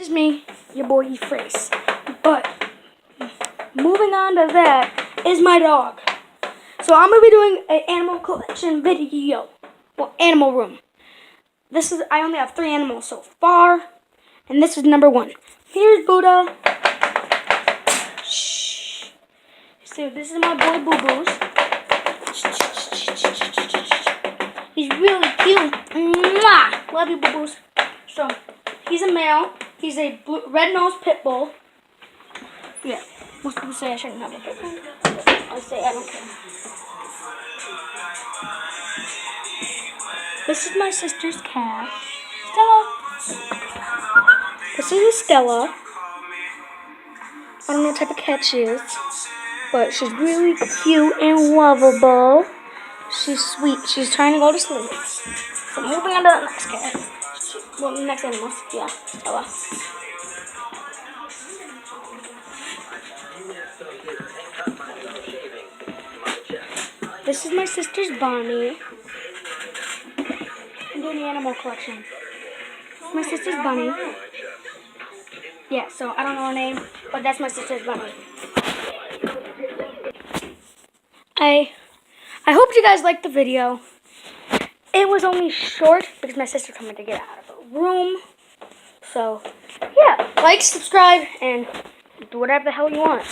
It's me, your boy E-Phrase. But moving on to that is my dog. So I'm gonna be doing an animal collection video. Well, animal room. I only have 3 animals so far, and this is number 1. Here's Buddha. Shh. So this is my boy Boo Boos. He's really cute. Mwah! Love you, Boo Boos. So he's a male. He's a red-nosed pit bull. Yeah, most people say I shouldn't have a pit bull. I say I don't care. This is my sister's cat, Stella. This is Stella. I don't know what type of cat she is, but she's really cute and lovable. She's sweet. She's trying to go to sleep. So moving on to the next cat. Well, the next animal. Yeah, Stella. This is my sister's Bonnie. I'm doing the animal collection. My sister's Bunny. Yeah, so I don't know her name, but that's my sister's Bunny. I hope you guys liked the video. It was only short because my sister told me to get out of her room. So, yeah, like, subscribe, and do whatever the hell you want.